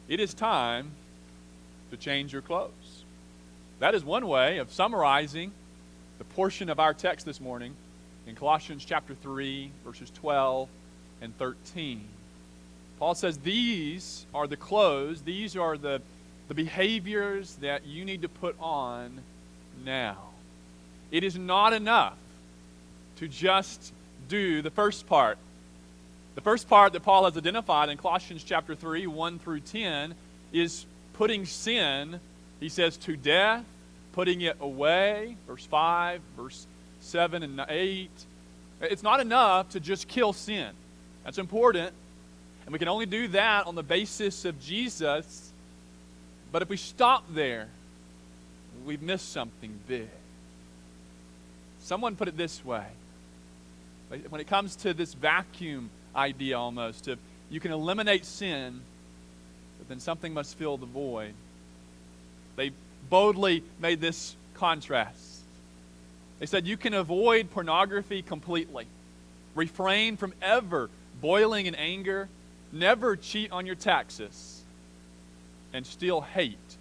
it is time to change your clothes. That is one way of summarizing the portion of our text this morning in Colossians chapter 3, verses 12 and 13. Paul says these are the clothes, these are the behaviors that you need to put on now. It is not enough to just do the first part. The first part that Paul has identified in Colossians chapter 3, 1 through 10, is putting sin, he says, to death, putting it away, verse 5, verse 7 and 8. It's not enough to just kill sin. That's important. And we can only do that on the basis of Jesus. But if we stop there, we've missed something big. Someone put it this way. When it comes to this vacuum idea almost, of you can eliminate sin, but then something must fill the void. They boldly made this contrast. They said you can avoid pornography completely, refrain from ever boiling in anger, never cheat on your taxes, and still hate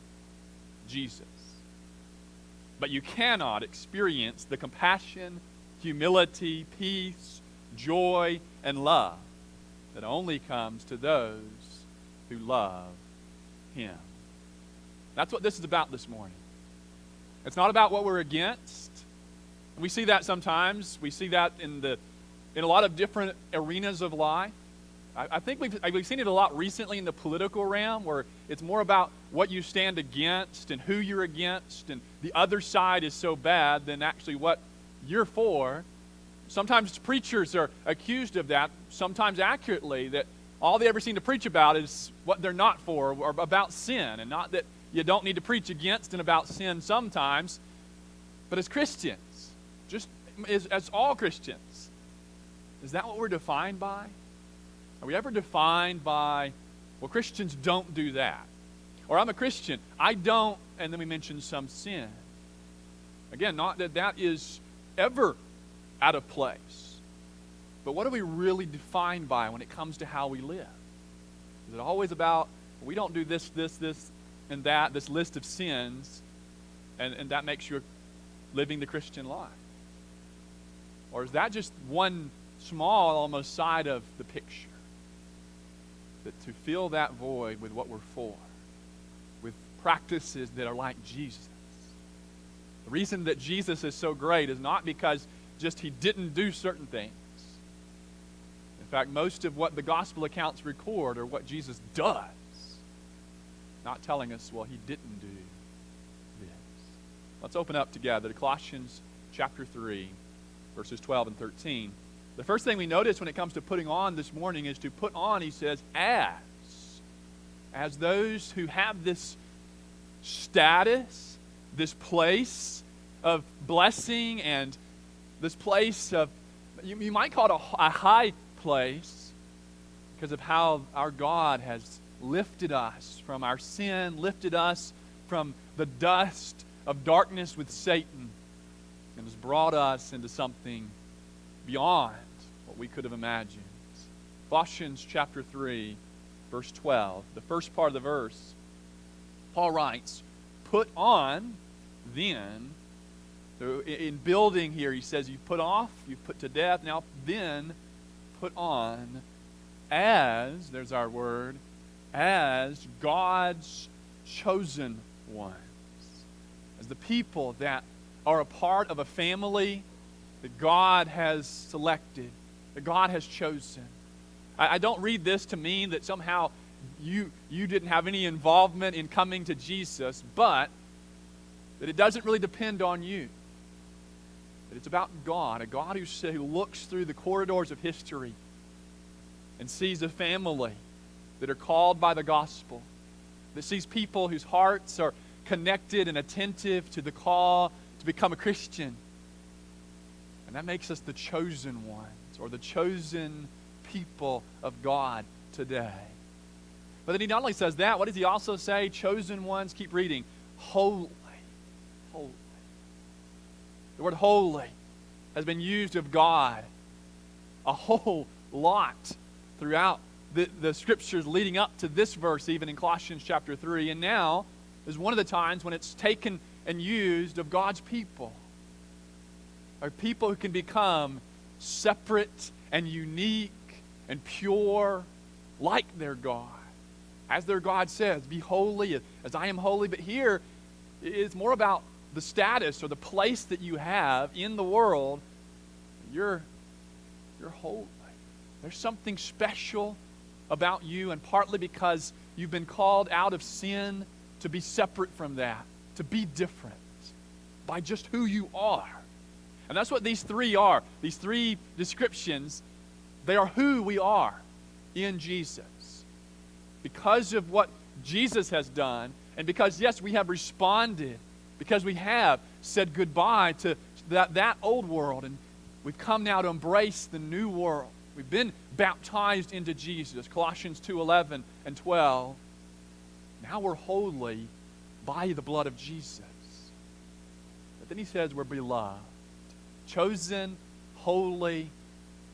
Jesus. But you cannot experience the compassion, humility, peace, joy, and love that only comes to those who love Him. That's what this is about this morning. It's not about what we're against. We see that sometimes. We see that in a lot of different arenas of life. I think we've seen it a lot recently in the political realm, where it's more about what you stand against and who you're against, and the other side is so bad than actually what you're for. Sometimes preachers are accused of that, sometimes accurately, that all they ever seem to preach about is what they're not for, or about sin, and not that you don't need to preach against and about sin sometimes. But as Christians, just as all Christians, is that what we're defined by? Are we ever defined by, well, Christians don't do that? Or I'm a Christian, I don't, and then we mention some sin. Again, not that that is ever out of place. But what are we really defined by when it comes to how we live? Is it always about, well, we don't do this, and that, this list of sins, and that makes you living the Christian life? Or is that just one small, almost, side of the picture? That to fill that void with what we're for, with practices that are like Jesus. The reason that Jesus is so great is not because just He didn't do certain things. In fact, most of what the gospel accounts record are what Jesus does, not telling us, well, He didn't do this. Let's open up together to Colossians chapter 3, verses 12 and 13. The first thing we notice when it comes to putting on this morning is to put on, he says, as those who have this status, this place of blessing, and this place of, you might call it a high place, because of how our God has lifted us from our sin, lifted us from the dust of darkness with Satan, and has brought us into something beyond what we could have imagined. Colossians chapter 3, verse 12, the first part of the verse, Paul writes, put on then, so in building here, he says, you put off, you put to death, now then put on as, there's our word, as God's chosen ones, as the people that are a part of a family that God has selected, that God has chosen. I don't read this to mean that somehow you didn't have any involvement in coming to Jesus, but that it doesn't really depend on you. That it's about God, a God who looks through the corridors of history and sees a family that are called by the gospel, that sees people whose hearts are connected and attentive to the call to become a Christian. And that makes us the chosen ones, or the chosen people of God today. But then he not only says that, what does he also say? Chosen ones, keep reading, holy. Holy. The word holy has been used of God a whole lot throughout the scriptures leading up to this verse, even in Colossians chapter 3. And now is one of the times when it's taken and used of God's people. Are people who can become separate and unique and pure like their God. As their God says, be holy as I am holy. But here it's more about the status or the place that you have in the world. You're holy. There's something special about you, and partly because you've been called out of sin to be separate from that, to be different by just who you are. And that's what these three are. These three descriptions, they are who we are in Jesus. Because of what Jesus has done, and because, yes, we have responded, because we have said goodbye to that old world, and we've come now to embrace the new world. We've been baptized into Jesus, Colossians 2:11 and 12. Now we're holy by the blood of Jesus. But then he says we're beloved, chosen, holy,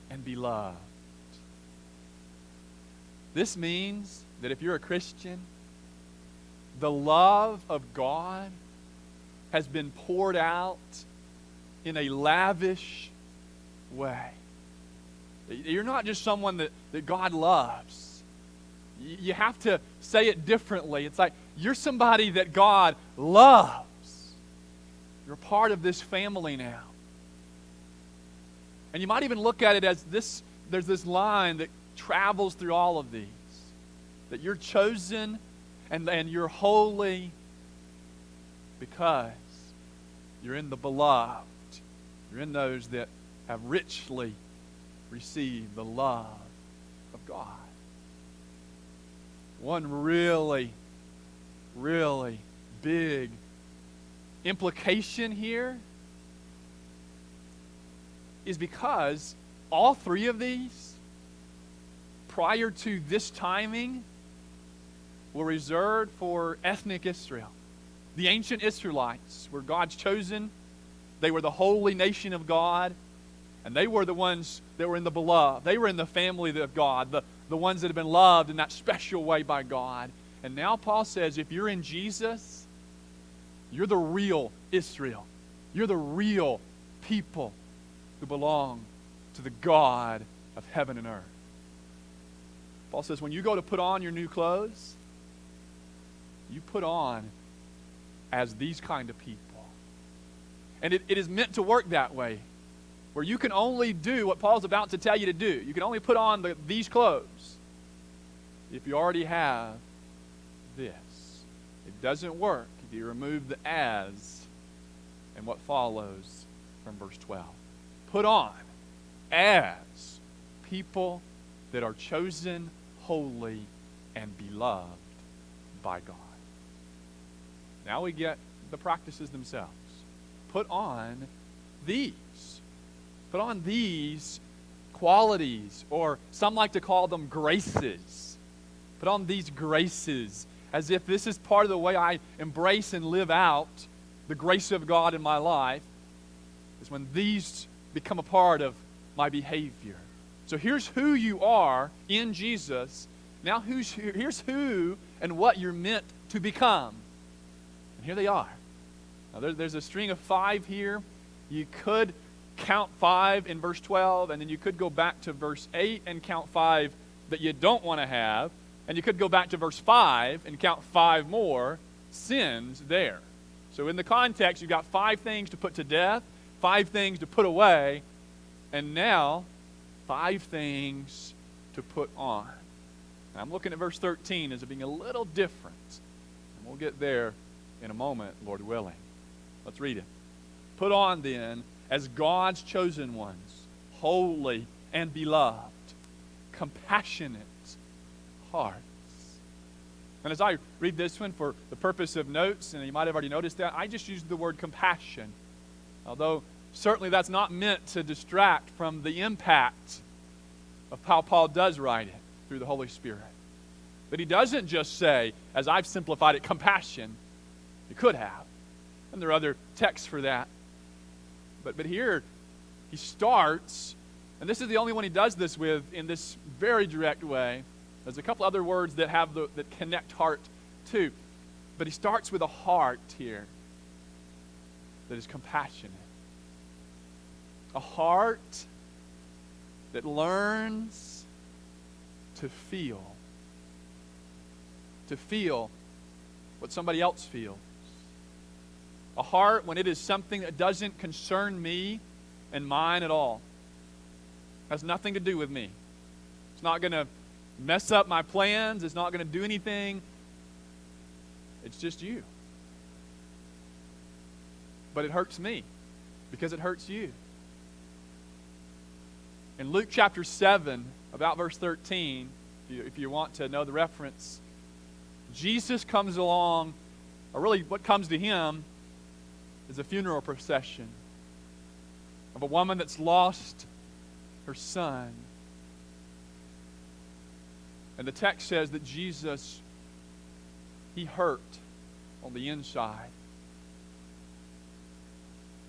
and beloved. This means that if you're a Christian, the love of God has been poured out in a lavish way. You're not just someone that God loves. You have to say it differently. It's like you're somebody that God loves. You're a part of this family now. And you might even look at it as this, there's this line that travels through all of these. That you're chosen and you're holy because you're in the beloved. You're in those that have richly received the love of God. One really, really big implication here is because all three of these, prior to this timing, were reserved for ethnic Israel. The ancient Israelites were God's chosen. They were the holy nation of God. And they were the ones that were in the beloved. They were in the family of God, the ones that have been loved in that special way by God. And now Paul says, if you're in Jesus, you're the real Israel. You're the real people who belong to the God of heaven and earth. Paul says, when you go to put on your new clothes, you put on as these kind of people. And it is meant to work that way, where you can only do what Paul's about to tell you to do. You can only put on these clothes if you already have this. It doesn't work if you remove the as and what follows from verse 12. Put on as people that are chosen, holy, and beloved by God. Now we get the practices themselves. Put on these. Put on these qualities, or some like to call them graces. Put on these graces as if this is part of the way I embrace and live out the grace of God in my life, is when these become a part of my behavior. So here's who you are in Jesus. Now here's who and what you're meant to become. And here they are. Now there's a string of 5 here. You could count 5 in verse 12, and then you could go back to verse 8 and count 5 that you don't want to have, and you could go back to verse 5 and count 5 more sins there. So in the context, you've got 5 things to put to death, 5 things to put away, and now 5 things to put on. Now, I'm looking at verse 13 as it being a little different, and we'll get there in a moment, Lord willing. Let's read it. Put on then as God's chosen ones, holy and beloved, compassionate hearts. And as I read this one for the purpose of notes, and you might have already noticed that, I just used the word compassion. Although certainly that's not meant to distract from the impact of how Paul does write it through the Holy Spirit. But he doesn't just say, as I've simplified it, compassion. He could have. And there are other texts for that. But here, he starts, and this is the only one he does this with in this very direct way. There's a couple other words that that connect heart too. But he starts with a heart here that is compassionate. A heart that learns to feel what somebody else feels. A heart when it is something that doesn't concern me and mine at all. Has nothing to do with me. It's not going to mess up my plans. It's not going to do anything. It's just you. But it hurts me because it hurts you. In Luke chapter 7, about verse 13, if you want to know the reference, Jesus comes along, or really what comes to him is a funeral procession of a woman that's lost her son. And the text says that Jesus, he hurt on the inside.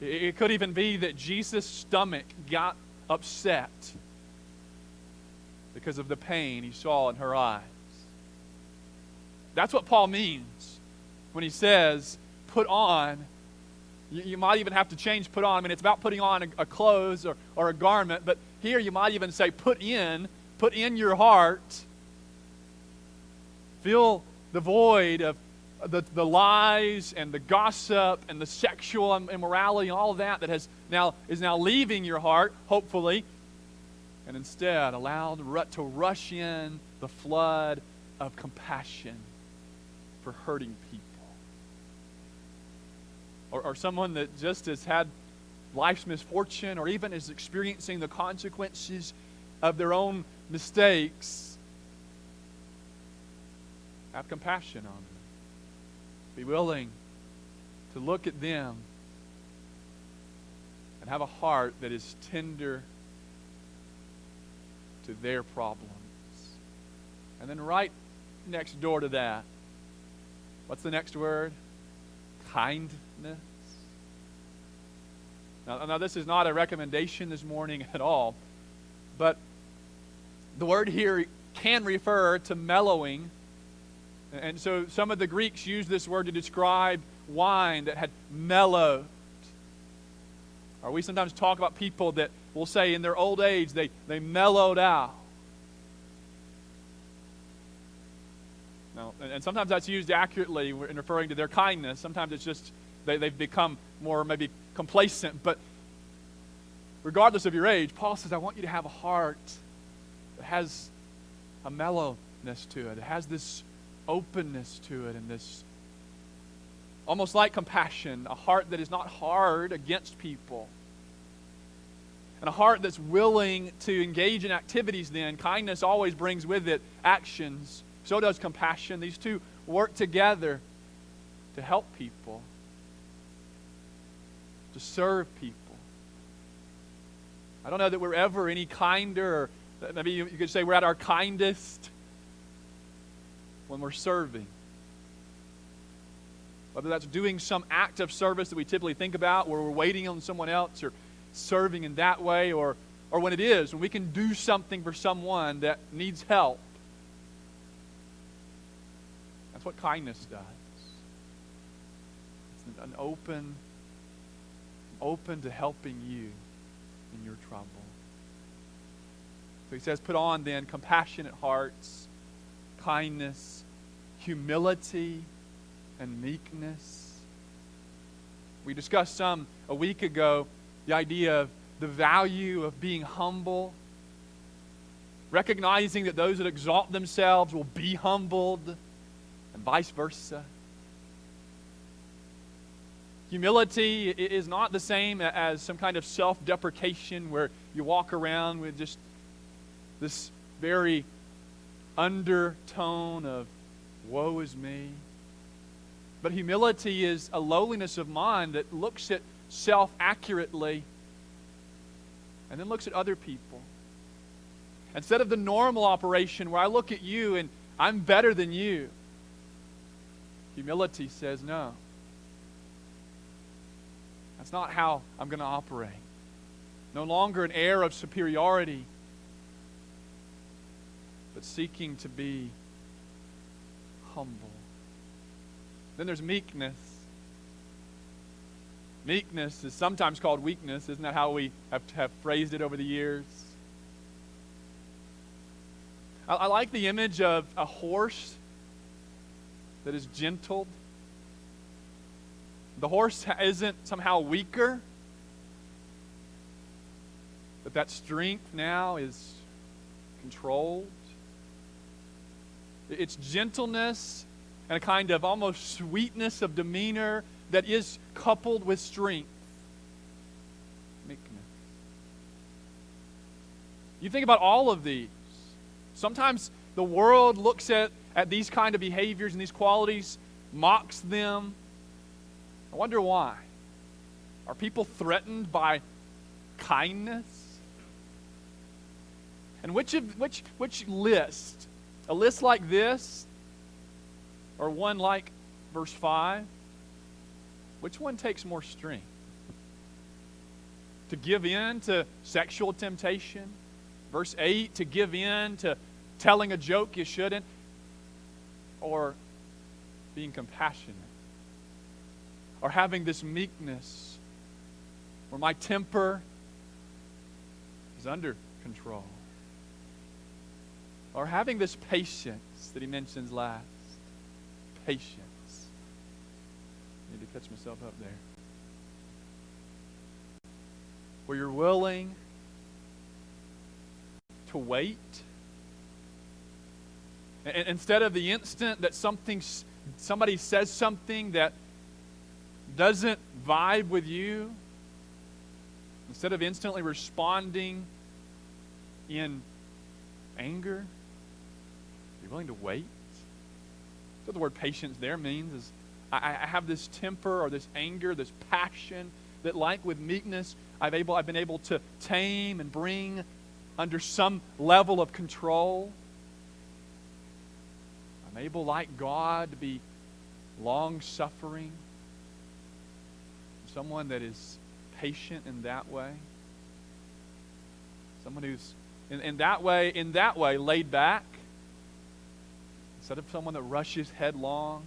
It could even be that Jesus' stomach got upset because of the pain he saw in her eyes. That's what Paul means when he says, put on. You might even have to change put on. I mean, it's about putting on a clothes or a garment, but here you might even say put in your heart. Fill the void of the lies and the gossip and the sexual immorality and all of that is now leaving your heart, hopefully, and instead allow to rush in the flood of compassion for hurting people. Or someone that just has had life's misfortune or even is experiencing the consequences of their own mistakes. Have compassion on them. Be willing to look at them and have a heart that is tender to their problems. And then right next door to that, what's the next word? Kindness. Now this is not a recommendation this morning at all, but the word here can refer to mellowing. And so some of the Greeks use this word to describe wine that had mellowed. Or we sometimes talk about people that will say in their old age they mellowed out. Now, and sometimes that's used accurately in referring to their kindness. Sometimes it's just they've become more maybe complacent. But regardless of your age, Paul says, I want you to have a heart that has a mellowness to it. It has this openness to it and this almost like compassion, a heart that is not hard against people. And a heart that's willing to engage in activities then. Kindness always brings with it actions. So does compassion. These two work together to help people, to serve people. I don't know that we're ever any kinder, or maybe you could say we're at our kindest when we're serving. Whether that's doing some act of service that we typically think about where we're waiting on someone else or serving in that way, or when it is, when we can do something for someone that needs help. That's what kindness does. It's an open to helping you in your trouble. So he says, put on then compassionate hearts, kindness, humility, and meekness. We discussed some a week ago, the idea of the value of being humble, recognizing that those that exalt themselves will be humbled, and vice versa. Humility is not the same as some kind of self-deprecation where you walk around with just this very undertone of woe is me. But humility is a lowliness of mind that looks at self accurately and then looks at other people. Instead of the normal operation where I look at you and I'm better than you, humility says, no. That's not how I'm going to operate. No longer an air of superiority, but seeking to be humble. Then there's meekness. Meekness is sometimes called weakness. Isn't that how we have phrased it over the years? I like the image of a horse that is gentled. The horse isn't somehow weaker, but that strength now is controlled. It's gentleness and a kind of almost sweetness of demeanor that is coupled with strength. Meekness. You think about all of these. Sometimes the world looks at these kind of behaviors and these qualities, mocks them. I wonder why. Are people threatened by kindness? And which list? A list like this, or one like verse 5? Which one takes more strength? To give in to sexual temptation? Verse 8, to give in to telling a joke you shouldn't? Or being compassionate? Or having this meekness where my temper is under control? Or having this patience that he mentions last? Patience. I need to catch myself up there. Where you're willing to wait. And instead of the instant that somebody says something that doesn't vibe with you, instead of instantly responding in anger, you're willing to wait. That's what the word patience there means. Is I have this temper or this anger, this passion that, like with meekness, I've been able to tame and bring under some level of control. I'm able, like God, to be long-suffering. Someone that is patient in that way. Someone who's in that way laid back. Instead of someone that rushes headlong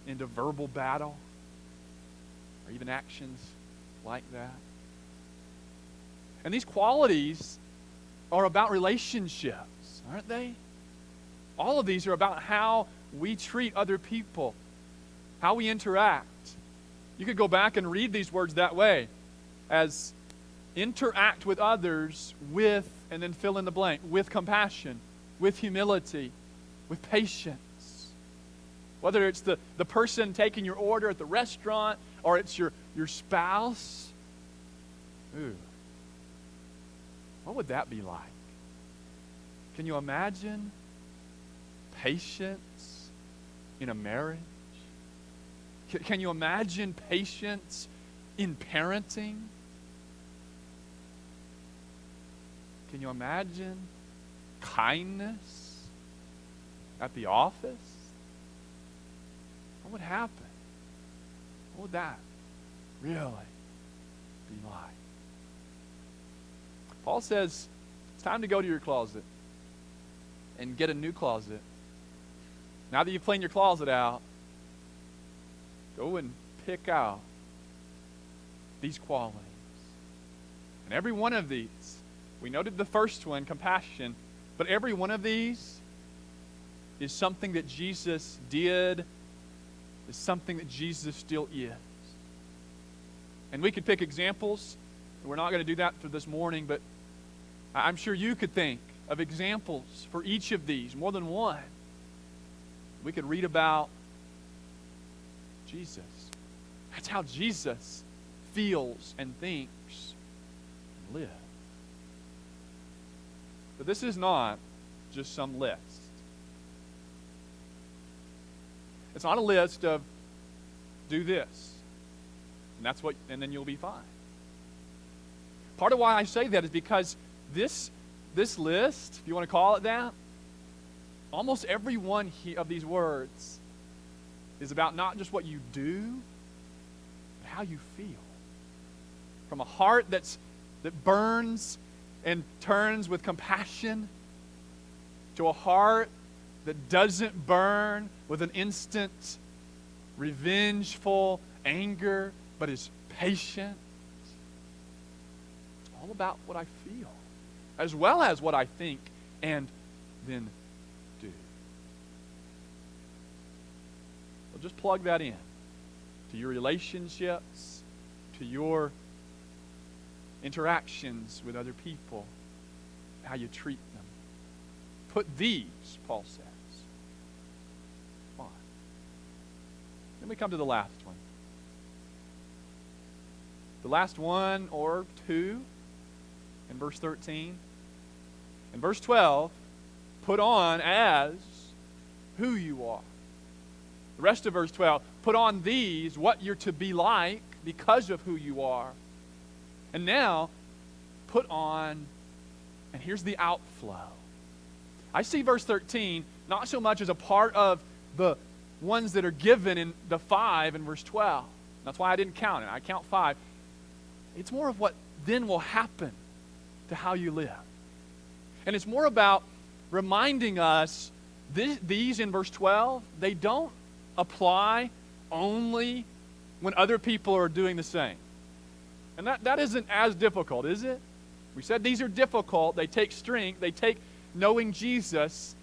into verbal battle or even actions like that. And these qualities are about relationships, aren't they? All of these are about how we treat other people, how we interact. You could go back and read these words that way, as interact with others with, and then fill in the blank, with compassion, with humility, with patience. Whether it's the person taking your order at the restaurant or it's your spouse. Ooh. What would that be like? Can you imagine patience in a marriage? Can you imagine patience in parenting? Can you imagine kindness at the office? What would happen? What would that really be like? Paul says it's time to go to your closet and get a new closet. Now that you've cleaned your closet out, go and pick out these qualities. And every one of these, we noted the first one, compassion, but every one of these is something that Jesus did, is something that Jesus still is. And we could pick examples. We're not going to do that for this morning, but I'm sure you could think of examples for each of these, more than one. We could read about Jesus. That's how Jesus feels and thinks and lives. But this is not just some list. It's not a list of do this, and then you'll be fine. Part of why I say that is because this list, if you want to call it that, almost every one of these words is about not just what you do, but how you feel. From a heart that burns and turns with compassion, to a heart that doesn't burn with an instant revengeful anger, but is patient. It's all about what I feel, as well as what I think and then do. So just plug that in to your relationships, to your interactions with other people, how you treat them. Put these, Paul says, on. Then we come to the last one. The last one or two in verse 13. In verse 12, put on as who you are. The rest of verse 12, put on these, what you're to be like because of who you are. And now, put on, and here's the outflow. I see verse 13 not so much as a part of the ones that are given in the 5 in verse 12. That's why I didn't count it. I count 5. It's more of what then will happen to how you live. And it's more about reminding us these in verse 12, they don't apply only when other people are doing the same. And that isn't as difficult, is it? We said these are difficult. They take strength. They take knowing Jesus.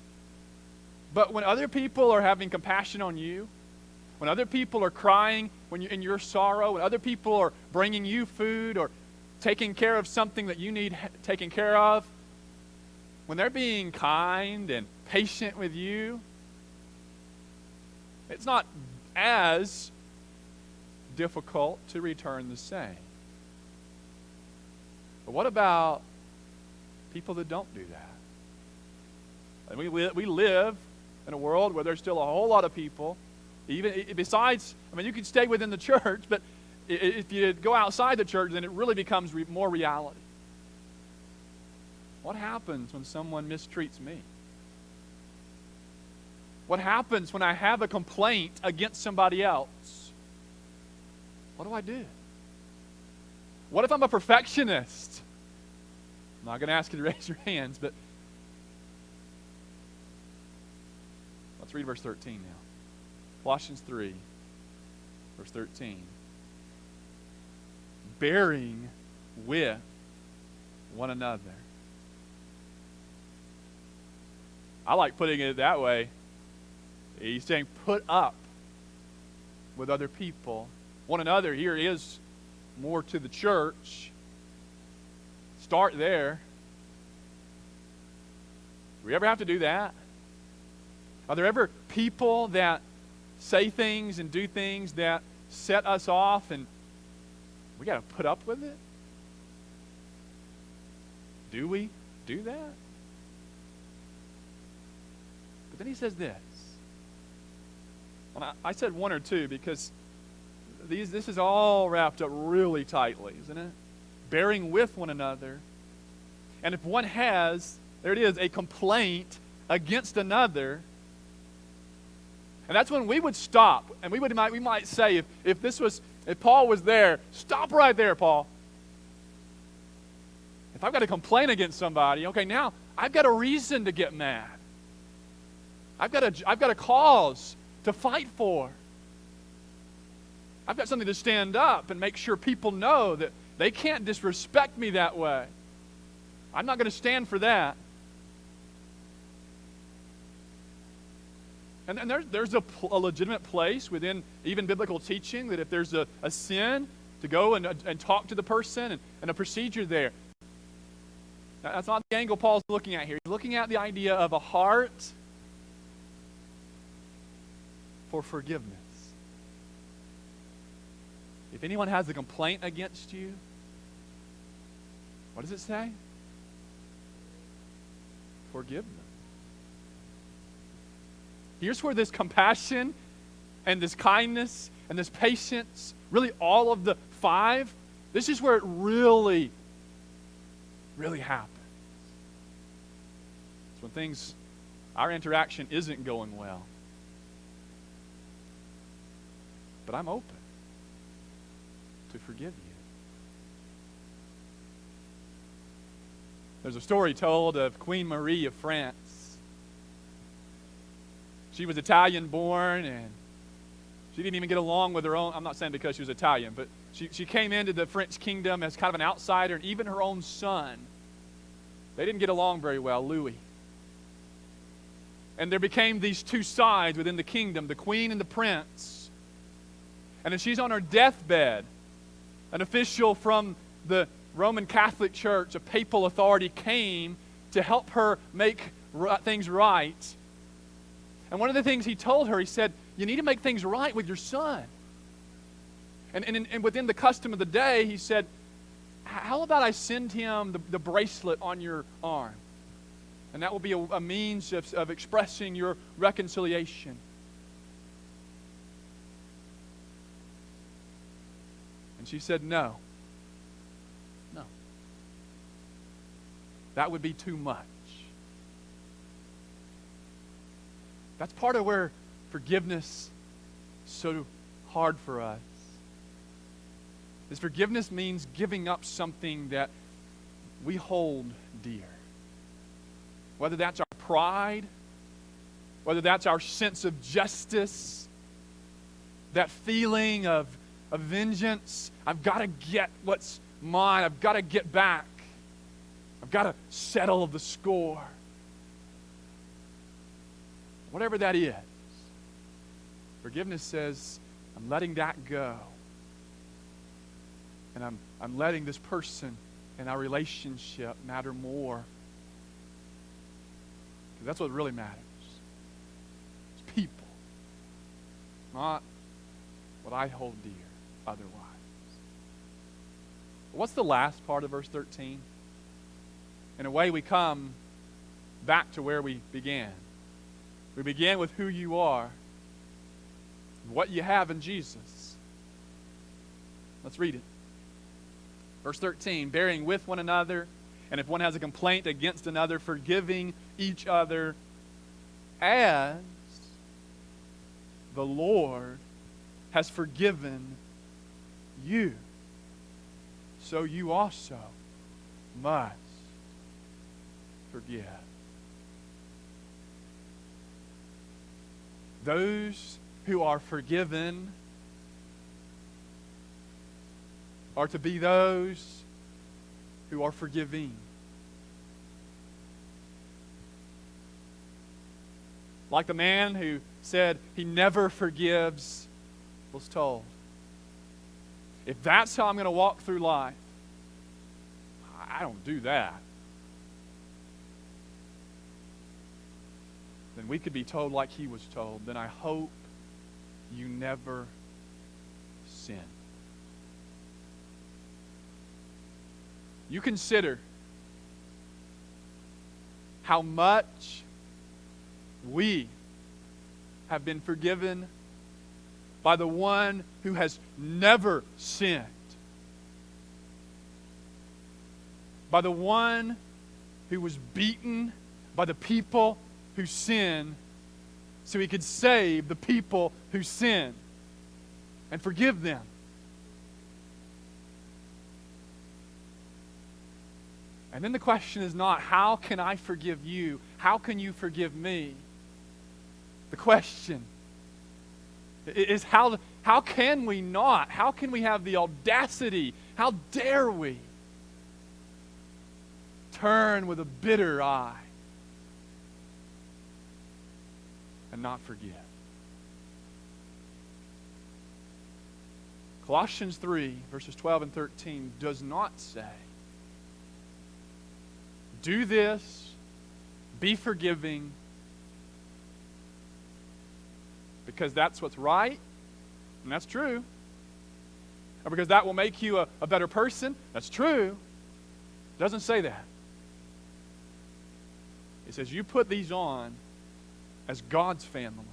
But when other people are having compassion on you, when other people are crying when in your sorrow, when other people are bringing you food or taking care of something that you need taken care of, when they're being kind and patient with you, it's not as difficult to return the same. But what about people that don't do that? And we live in a world where there's still a whole lot of people, even besides, you can stay within the church, but if you go outside the church, then it really becomes more reality. What happens when someone mistreats me? What happens when I have a complaint against somebody else? What do I do? What if I'm a perfectionist? I'm not going to ask you to raise your hands, but let's read verse 13 now. Colossians 3, verse 13. Bearing with one another. I like putting it that way. He's saying put up with other people. One another here is more to the church. Start there. Do we ever have to do that? Are there ever people that say things and do things that set us off and we got to put up with it? Do we do that? But then he says this. And I said one or two because this is all wrapped up really tightly, isn't it? Bearing with one another. And if one has, there it is, a complaint against another, and that's when we would stop, and we might say, if Paul was there, stop right there, Paul. If I've got a complaint against somebody, okay, now I've got a reason to get mad. I've got a cause to fight for. I've got something to stand up and make sure people know that they can't disrespect me that way. I'm not going to stand for that. And there's a legitimate place within even biblical teaching that if there's a sin, to go and talk to the person and a procedure there. Now, that's not the angle Paul's looking at here. He's looking at the idea of a heart for forgiveness. If anyone has a complaint against you, what does it say? Forgive them. Here's where this compassion and this kindness and this patience, really all of the 5, this is where it really, really happens. It's when our interaction isn't going well. But I'm open to forgive you. There's a story told of Queen Marie of France. She was Italian born, and she didn't even get along with her own. I'm not saying because she was Italian, but she came into the French kingdom as kind of an outsider, and even her own son, they didn't get along very well, Louis. And there became these two sides within the kingdom, the queen and the prince. And as she's on her deathbed, an official from the Roman Catholic Church, a papal authority, came to help her make things right. And one of the things he told her, he said, you need to make things right with your son. And within the custom of the day, he said, how about I send him the bracelet on your arm? And that will be a means of expressing your reconciliation. And she said, no. No. That would be too much. That's part of where forgiveness is so hard for us. Is forgiveness means giving up something that we hold dear. Whether that's our pride, whether that's our sense of justice, that feeling of vengeance. I've got to get what's mine. I've got to get back. I've got to settle the score. Whatever that is, forgiveness says, I'm letting that go. And I'm letting this person and our relationship matter more. Because that's what really matters. It's people. Not what I hold dear otherwise. What's the last part of verse 13? In a way, we come back to where we began. We began with who you are, what you have in Jesus. Let's read it. Verse 13, bearing with one another, and if one has a complaint against another, forgiving each other, as the Lord has forgiven you, so you also must forgive. Those who are forgiven are to be those who are forgiving. Like the man who said he never forgives was told, if that's how I'm going to walk through life, I don't do that. Then we could be told like he was told, then I hope you never sin. You consider how much we have been forgiven by the one who has never sinned. By the one who was beaten by the people who sin so he could save the people who sin and forgive them. And then the question is not, how can I forgive you? How can you forgive me? The question is, how can we not? How can we have the audacity? How dare we turn with a bitter eye and not forgive? Colossians 3, verses 12 and 13 does not say, do this, be forgiving, because that's what's right, and that's true. Or because that will make you a better person, that's true. It doesn't say that. It says you put these on as God's family,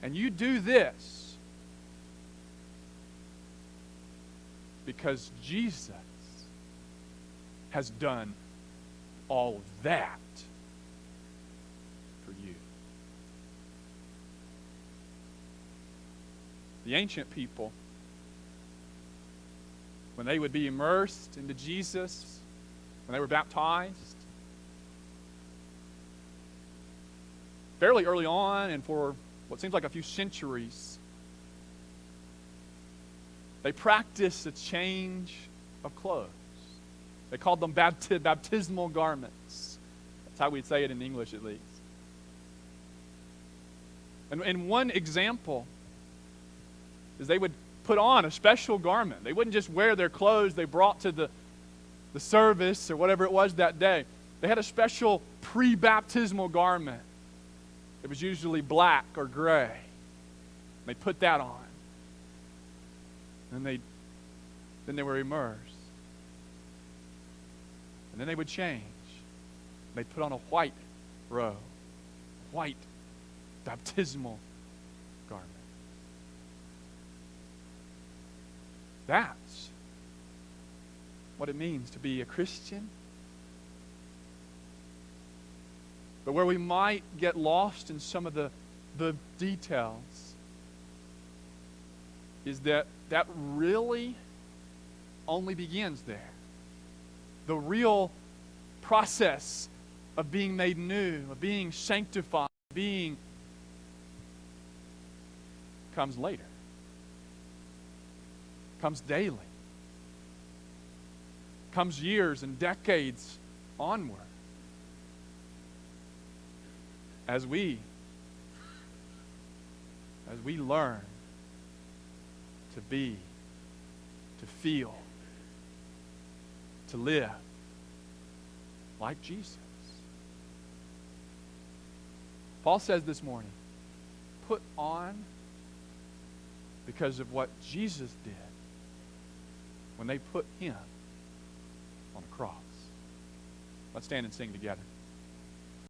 and you do this because Jesus has done all of that for you. The ancient people, when they would be immersed into Jesus, when they were baptized, fairly early on, and for what seems like a few centuries, they practiced a change of clothes. They called them baptismal garments. That's how we'd say it in English, at least. And one example is they would put on a special garment. They wouldn't just wear their clothes they brought to the service or whatever it was that day. They had a special pre-baptismal garment. It was usually black or gray. They put that on. And then they were immersed. And then they would change. They'd put on a white robe, white baptismal garment. That's what it means to be a Christian. But where we might get lost in some of the details is that really only begins there. The real process of being made new, of being sanctified, comes later. Comes daily. Comes years and decades onward. As we learn to be, to feel, to live like Jesus. Paul says this morning, put on because of what Jesus did when they put him on a cross. Let's stand and sing together.